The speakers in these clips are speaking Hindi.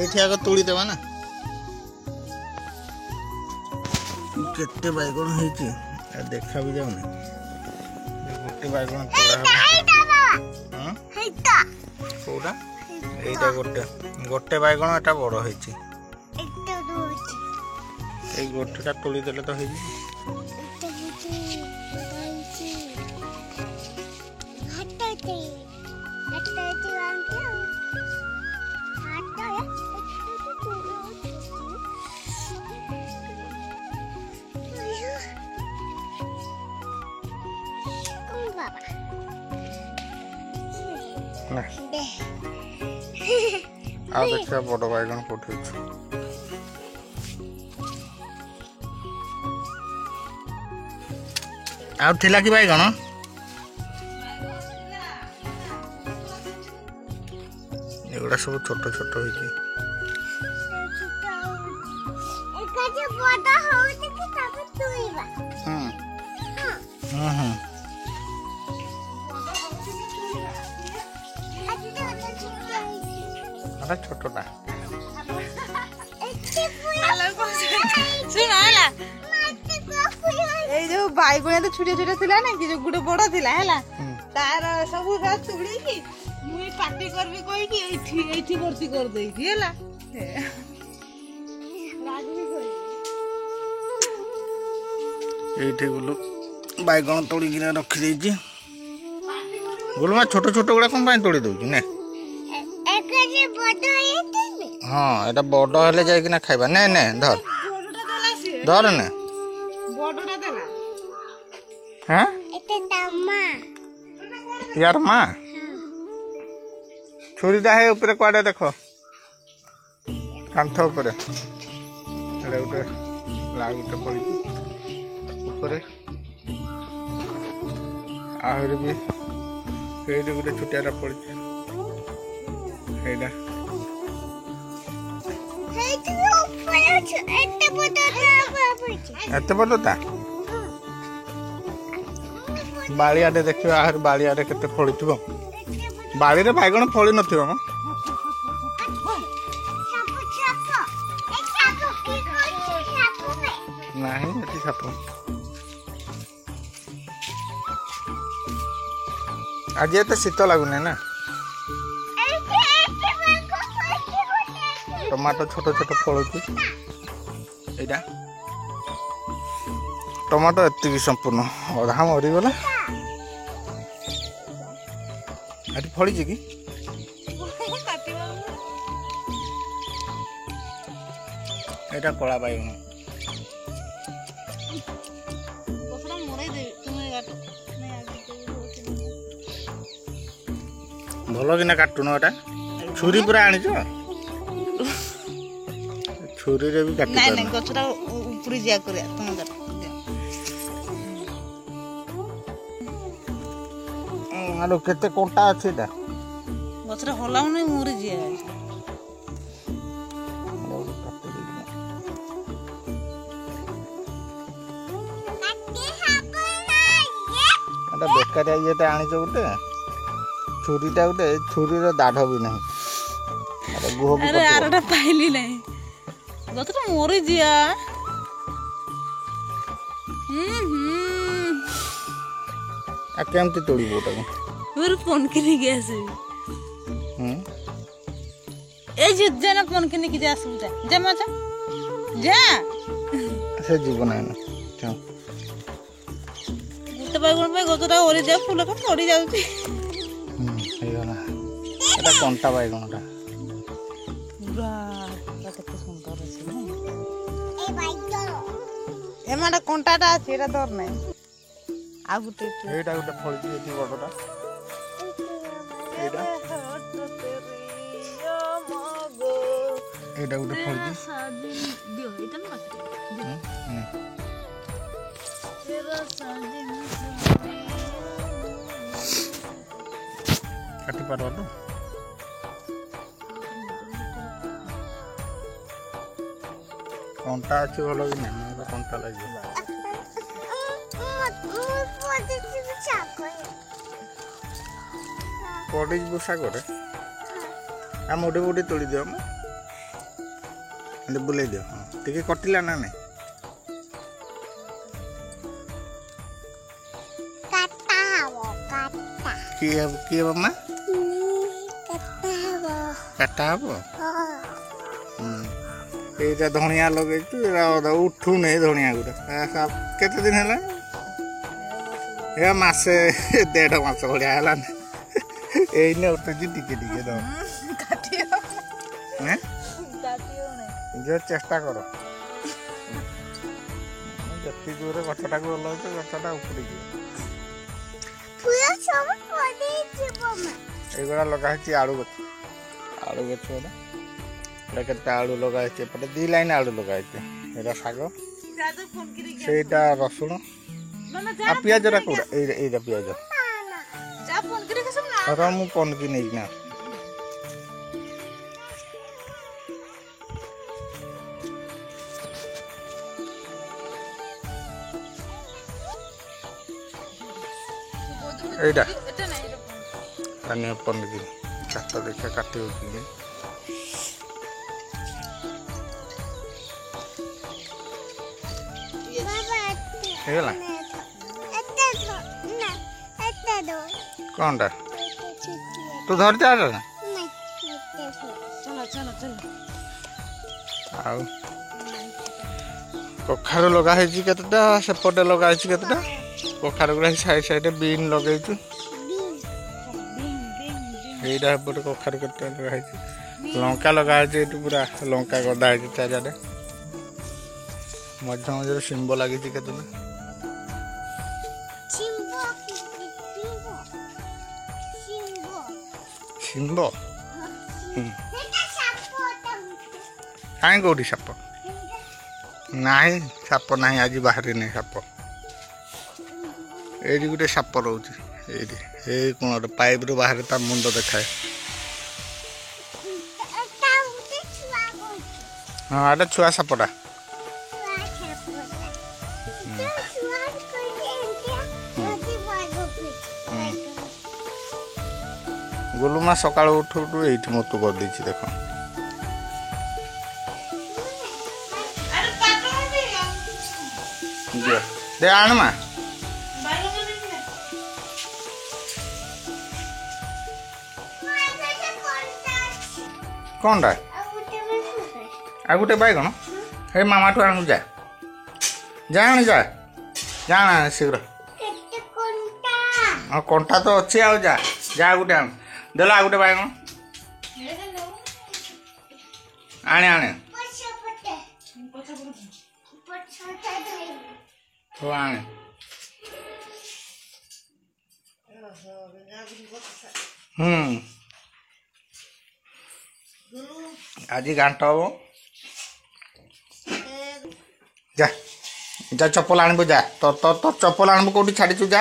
एठी आगे तोड़ी देवा ना केते बैगण होइची देखा भी जाउनी गोटे बैगण तोड़ा हां हेटा कोडा एटा गोटे बैगण एटा बड़ होइची एटा दोची ए गोटेटा तोड़ी देले तो होइची एटा होइची होइची हटते वांके आ देखिए बड़ बैगन कोठी आउला कि बैगन एगुड़ा सब छोट छोट होइकी अरे छोटोटा जो बैगुणा तो छोटे छोटे थिला ना कि जो गुडे बड़ थिला हैला तार सब तुड़ी की मुई पार्टी करबी कोई की एठी भर्ती कर देई थी हैला राजनी कोई एठी बोलो बैगन तोड़ी किना रखी देई छी बोलमा छोट छोट गुडा कोन पाई तोड़ी दउ छी ने एके बड़ हेते हां एटा बड़ हेले जाय किना खाइबा ने ने धर धर ने बड़टा देला हां एते तम्मा यार मां छुरीटा है ऊपर क्वाडे देखो कांथ ऊपर एडा उठे लागुटे पड़ी ऊपर आहुरी भी एडी गुटे छुटियाटा पड़ी एडा एते बड़टा बाड़ियाडे देखियो आहुरी बाड़ियाडे केते फड़ी थिबो बाड़ी रे बैगण फली नथिबो म नाही एती साप आज एते शीत लागुने ना टमाटो छोट छोट फलुची एटा टमाटो एति संपूर्ण अधा मरी गला आटी फड़ी कि एटा कला बैगण भल कि काटुन एटा छुरी पूरा आनी छुरी रे भी काट नहीं नहीं गछटा ऊपर जिया करे तुम काट आलो केते कोंटा अछि एटा गछटा हलाउ नै मोरी जिया एटा बेकारिया येटा आनी छ उते छुरीटा उते छुरी रो दाढ भी नहीं अरे गुह भी अरे आरटा पाइली नहीं गछटा मोरी जिया आ केमती तोड़ी बोटा और फोन के नहीं गया से ए जे जना फोन के नहीं जा सुजा जमा जा से जीवन है ना चल तो बैगन पे गछटा ओरी जा फूल का पड़ी जाउची हे गला एटा कोंटा बैगनटा पूरा कते सुंदर अछि ना ए बैगन एमाडा कोंटाटा अछि एटा दर नै आ गुटे एटा गुटे फळी एति बडटा एटा एटा गुटे फळी दियो एटा न मत तेरा सादी काटी पारो तो कोंटा अछि भलो कि नै मोर कोंटा लागि पड़ी बुसा करे आ मोटे मोटे तोड़ी दियो ଏମିତି ବୁଲେଇ ଦିଅ। ହଁ ଟିକେ କଟିଲା ନା ନାଇଁ? କିଏ ମାମା କାଟା ହବ? এইটা ধনিয়া ଲଗେଇଛୁ, ଉଠୁନି ଧନିଆ ଗୁଡ଼ା। କେତେ ଦିନ ହେଲା? ଏ ମାସେ 1.5 ମାସ ଭଳିଆ ହେଲାନି। ଏଇନେ ଉଠୁଛି ଟିକେ ଟିକେ ଝିଅ ଚେଷ୍ଟା କର। ଯେତିକି ଦୂରରେ ଗଛଟାକୁ ଓହ୍ଲାଉଛ ଗଛଟା ଉପୁଡ଼ିଯିବ। এইগুলা ଲଗା ହେଇଛି ଆଳୁ ଗଛ। ଆଳୁ ଗଛ ଏଇଟା କେତେ ଆଳୁ ଲଗା ହେଇଛି। ଏପଟେ 2 ଲାଇନ୍ ଆଳୁ ଲଗା ହେଇଛି। ଏଇଟା ଶାଗ, ସେଇଟା ରସୁଣ ଆଉ ପିଆଜଟା କୋଉଟା? ଏଇଟା ପିଆଜ। ମୁଁ ପନିକି ନେଇକିନା এইটা ପନିକି ଚାରିଟା ଦେଖିଆ କାଟି ହେଉଛି। ହେଇଗଲା କ'ଣଟା? ତୁ ଧରିଛ ନା? ଆଉ କଖାରୁ ଲଗା ହେଇଛି କେତେଟା, ସେପଟେ ଲଗା ହେଇଛି କେତେଟା କଖାରୁ ଗୁଡ଼ା ସାଇଡ୍ ସାଇଡ୍ରେ ବିନ୍ ଲଗେଇଛୁ। এইଟା ଏପଟେ କଖାରୁ କେତେଟା ଲଗା ହେଇଛି। ଲଙ୍କା ଲଗା ହେଇଛି ଏଇଠି, ପୁରା ଲଙ୍କା ଗଦା ହେଇଛି ଚାରିଆଡ଼େ। ମଝିରେ ମଝିରେ ଶିମ୍ବ ଲାଗିଛି କେତେଟା। ଶିମ୍ବ? କାହିଁ କୋଉଠି ସାପ ନାହିଁ? ସାପ ନାହିଁ, ଆଜି ବାହାରିନି ସାପ। ଏଇଠି ଗୋଟେ ସାପ ରହୁଛି ଏଇଠି, ଏଇ କୋଣରେ ପାଇପ୍ରୁ ବାହାରେ ତା ମୁଣ୍ଡ ଦେଖାଏ। ହଁ ଏଇଟା ଛୁଆ ସାପଟା। ଗୁଲୁମା ସକାଳୁ ଉଠୁ ଉଠୁ ଏଇଠି ମତୁ କରିଦେଇଛି ଦେଖ। ଦେ ଆଣମା। କ'ଣଟା? ଆଉ ଗୋଟେ ବାଇଗଣ? ହେ ମାମାଠୁ ଆଣୁ ଯା, ଯା ଆଣି ଯା, ଯା ଆଣ ଶୀଘ୍ର। ହଁ କଣ୍ଟା ତ ଅଛି, ଆଉ ଯା ଯା ଗୋଟେ ଆଣ। ଦେଲ ଆଉ ଗୋଟେ ବାଇଗଣ ଆଣେ ଆଣେ। ହଉ ଆଣେ। ଆଜି ଘାଣ୍ଟ ହବ। ଯା ଯା ଚପଲ ଆଣିବୁ, ଯା ତୋ ଚପଲ ଆଣିବୁ। କୋଉଠି ଛାଡ଼ିଛୁ? ଯା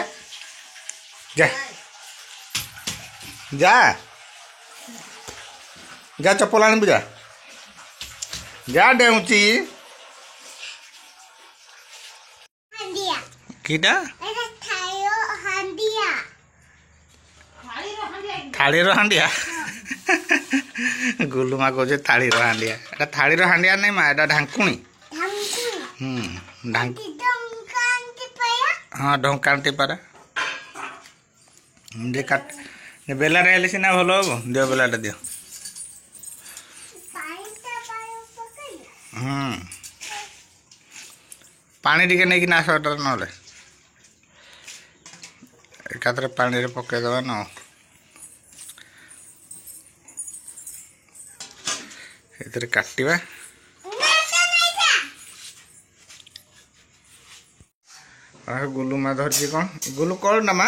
ଯା ଯା ଯା ଚପଲ ଆଣିବୁ, ଯା ଯା ଡେଉଁଛି। କିଟା? ଥାଳିର ହାଣ୍ଡିଆ? ଗୁଲୁମା କହୁଛି ଥାଳିର ହାଣ୍ଡିଆ। ଏଟା ଥାଳିର ହାଣ୍ଡିଆ ନାଇଁ ମା, ଏଟା ଢାଙ୍କୁଣୀ। ହଁ ଢଙ୍କାଣ୍ଟି ପାରା। ବେଲାରେ ହେଲେ ସିନା ଭଲ ହବ। ଦିଅ ବେଲାଟା ଦିଅ। ପାଣି ଟିକେ ନେଇକିନା ଆସ ଏଟାରେ, ନହେଲେ ଏକାଥରେ ପାଣିରେ ପକେଇଦେବା ନା। ଏଥିରେ କାଟିବା। ଗୁଲୁମା ଧରିଛି କ'ଣ? ଗୁଲୁ କ'ଣ ନା ମା?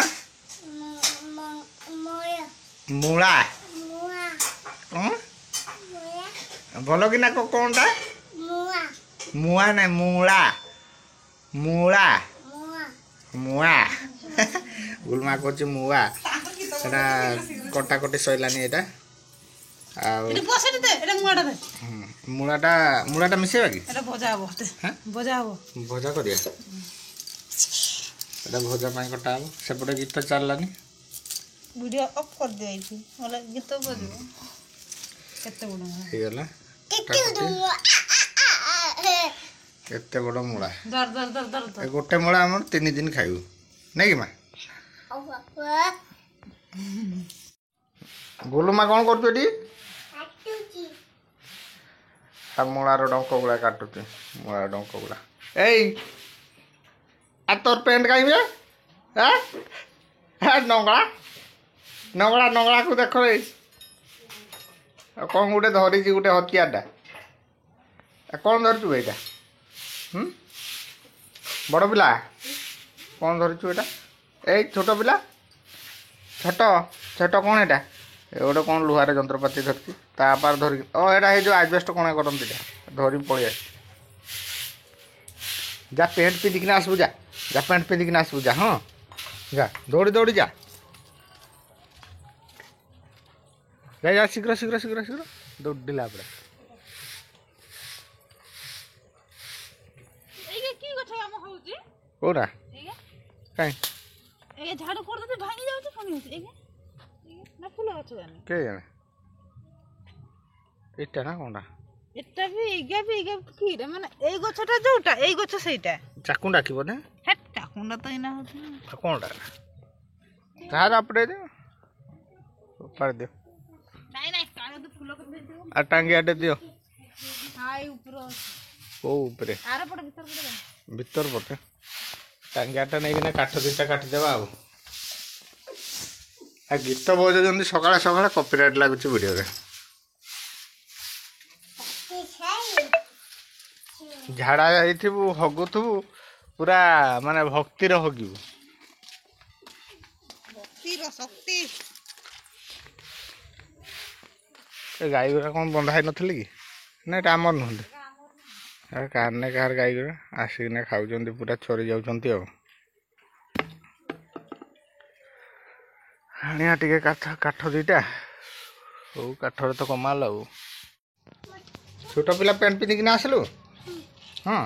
ମୂଳା। କ'ଣ ଭଲ କିନା କ'ଣଟା? ମୁଆ ନାଇଁ, ମୂଳା। ମୂଳା ମୁଆ। ଗୁଲୁମା କହୁଛି ମୁଆ। ସେଟା କଟାକଟି ସରିଲାନି ଏଇଟା। ଆଉ ମୂଳାଟା ମିଶେଇବା କି? ଭଜା କରିବା। এটা ভজা ପାଇଁ କଟା ହବ। ସେପଟେ ଗୀତ ଚାଲିଲାନି, ভিডিও অফ କରିଦିଆଯାଇଛି, ଗୀତ ବଜିବ। କେତେ ଗୁଣ ହେଇଗଲା। एते बड़ मूला दर दर दर दर ए गोटे मूला आम 3 दिन खाइबू नहीं कि माँ गोलू माँ कौन कर मूलार डंक गुड़ा काटुचे मूलार डंक गुड़ा ए तोर पेंट कहीं नंगला नंगला नंगला को देख कौन गोटे धरी गोटे हथियार कौन धरचु एटा बड़ पिला कौन धरचु एटा ए छोट पिला छोट छोट कौन एटा गोटे कौन लुहार जंत्रपाति धरती तापार धर एटा जो आजबेस्ट कौन करती धरी पलि जा पेंट पिंधिकिना आसबू जा जा पेंट पिंधिकिना आसबू जा हाँ जा दौड़ी दौड़ी जा जा जा शीघ्र शीघ्र शीघ्र शीघ्र दौड़िला पूरा कोरा कहीं ए झाड़ू कर दे भांगी जाउछ फनी होछ ए ना फूल गछ जाने के जाने एटा ना कोनडा एटा भी की रे माने ए गछटा जोटा ए गछ सेटा चाकुंडा की बोले हे चाकुंडा तो इना होछ कोनडा तार अपडे दे ऊपर दे नहीं काले तो फूल कर दे दियो आ टांगी आटे दियो हाय ऊपर ओ ऊपर आरे पड़ भीतर पटे टांगियाटा नहीं काठ दुटा काटिदेवा आ गीत बजाउँ सकाଳେ सकाଳେ कॉपीराइट लगुच वीडियो झाड़ा जाइबू हगुथबू पूरा माने भक्तिर हगिबू शक्ति गाई गुरा कौन बंधा नथिले कि ना एटा आमर नुहंती कार ने कार गाई गुरा आसिकने खाऊँ पूरा चोरी जाऊँच हाणिया टे काठ दुईटा हो काठर तो कमाल आ छोट पिला पेंट पिंधिकिना आसलु हाँ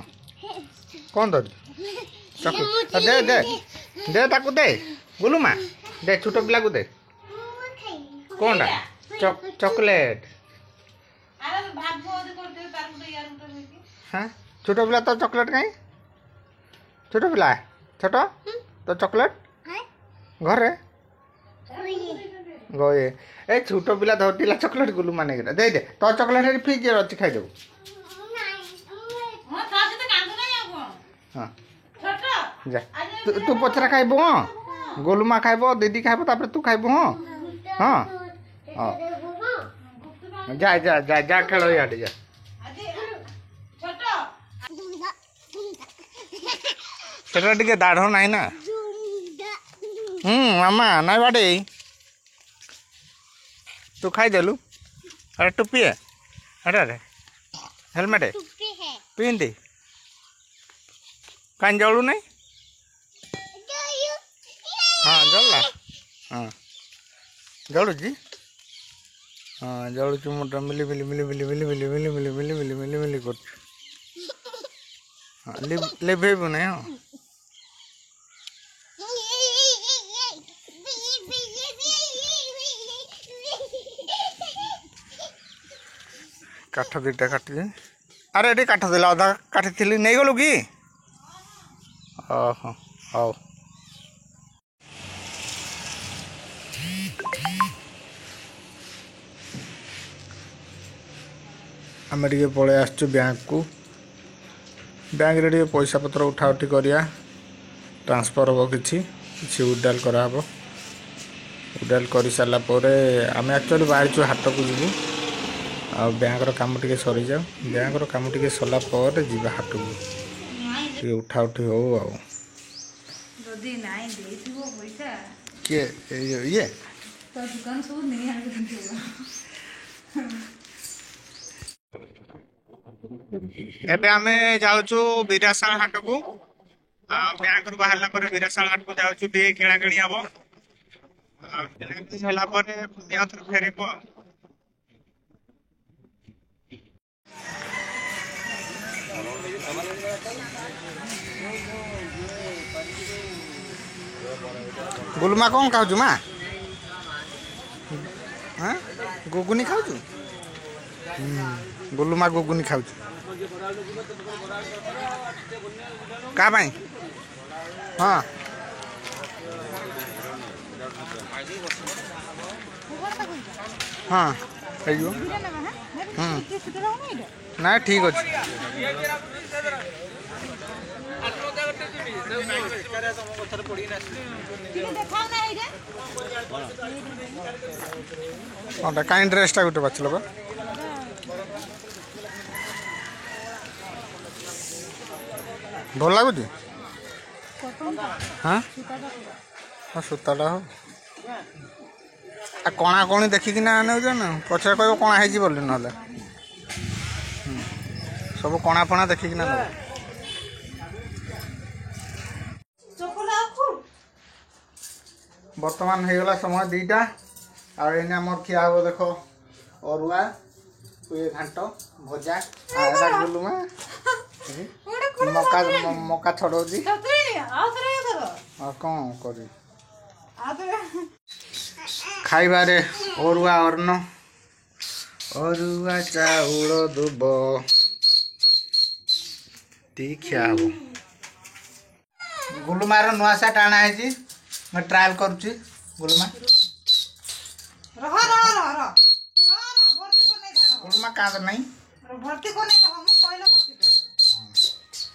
कौन धर दे दे दे ताकू दे गुलू माँ दे छोट पिला को दे कौन चॉकलेट हाँ छोट पिला तो चॉकलेट कहीं छोट पिला छोट तो चॉकलेट घरे गए ए छोट पिला धरला चॉकलेट गुलू माने दे दे तो चॉकलेट फ्रिज अच्छी खाईदेबू हाँ जा तू पचरा खाइबू हाँ गोलू माँ खाइब दीदी खाइब तापर तू खाइबू हाँ हाँ हाँ जा जा जा जा खेल इे जा सेटा टिके दाढ़ ना ना मामा ना बाटे तू खाईदेलु अरे टुपी है अरे अरे हेलमेट है पिंधि कहीं जलू नहीं हाँ जल्ला हाँ जलुची हाँ जलुचु मोटा मिली मिली मिली मिली मिली मिली मिली मिली मिली मिली मिली मिली कर हाँ लिभेबू नहीं हाँ काठ दुटा काटी अरे ये काठ देला अधा काटी थी नहीं गलु कि ओहो हौ आम टे पलि आसचु बैंक को बैंक रे पैसा पत्र उठा उठी करिया ट्रांसफर हम कि उडाल कराब उडाल कर सारापर आम एक्चुअली बाहर हाट को जीवु आ बैंक काम टे सरी जाओ बैंक काम टे सरला पर जीवा हाट को उठा उठी हो ये एबे आमे जाउछु बिरासाल हाट को बैंक रु बाहरला पर बिरासाल हाट को जाउछु टे किणा किणी हबो होला पर यात्र फेरिबो गुलमा कौन खाऊ माँ हाँ गुगुनी खाऊ गुलमा गुगुनी खाऊ का भाई हाँ हाँ ना ठीक अच्छे हाँ कहीं ड्रेसटा गोटे बाछल बा भल लगुच हाँ हाँ सूताटा हो आ कणा कणी देखिकी ना नौ पछे कह कणा है बोली ना सब कणा फणा देखिकी ना बर्तमान हो गला समय 2टा आने आम खिया हम देख अरुआ ये घाट भजा गुलुमा मका मका छड़ौची कौन कर खाइबारे अरुआ अर्ण अरुआ चाउल दुब टी खिया हम गुलुमार नुआ सार्ट आना है मैं ट्रायल करुच्ची गुलुमा गुलुमा का नहीं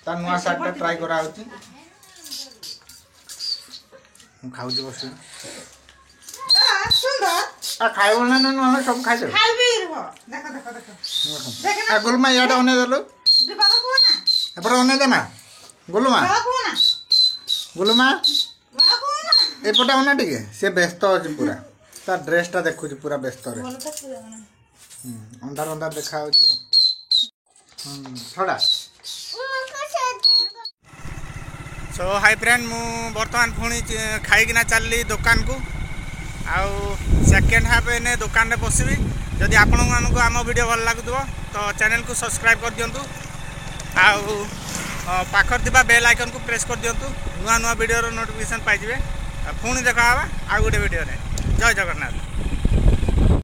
तार नुआ सार्ट ट्राई करा खाऊ बस खाइब ना ना सब खाई गुलुमा इे अने देलु एपटे अने देना गुलुमा गुलुमा एपटे अना टे सी व्यस्त अच्छे पूरा तार ड्रेसटा देखुच पूरा व्यस्त अंधार अंधार देखा छड़ा सो हाई फ्रेंड मु बर्तमान पुणी खाईकिना चलली दुकान को आउ सेकेंड हाफ एने दुकान रे बसबी जदि आपण मानक आम वीडियो भल लगुव तो चैनल को सब्सक्राइब कर दिंतु आउ पाखर थिबा बेल आइकन को प्रेस कर दिंतु नुआ नुआ वीडियो नोटिफिकेशन पाइबे पुणी देखा आउ गोटे वीडियो जय जगन्नाथ।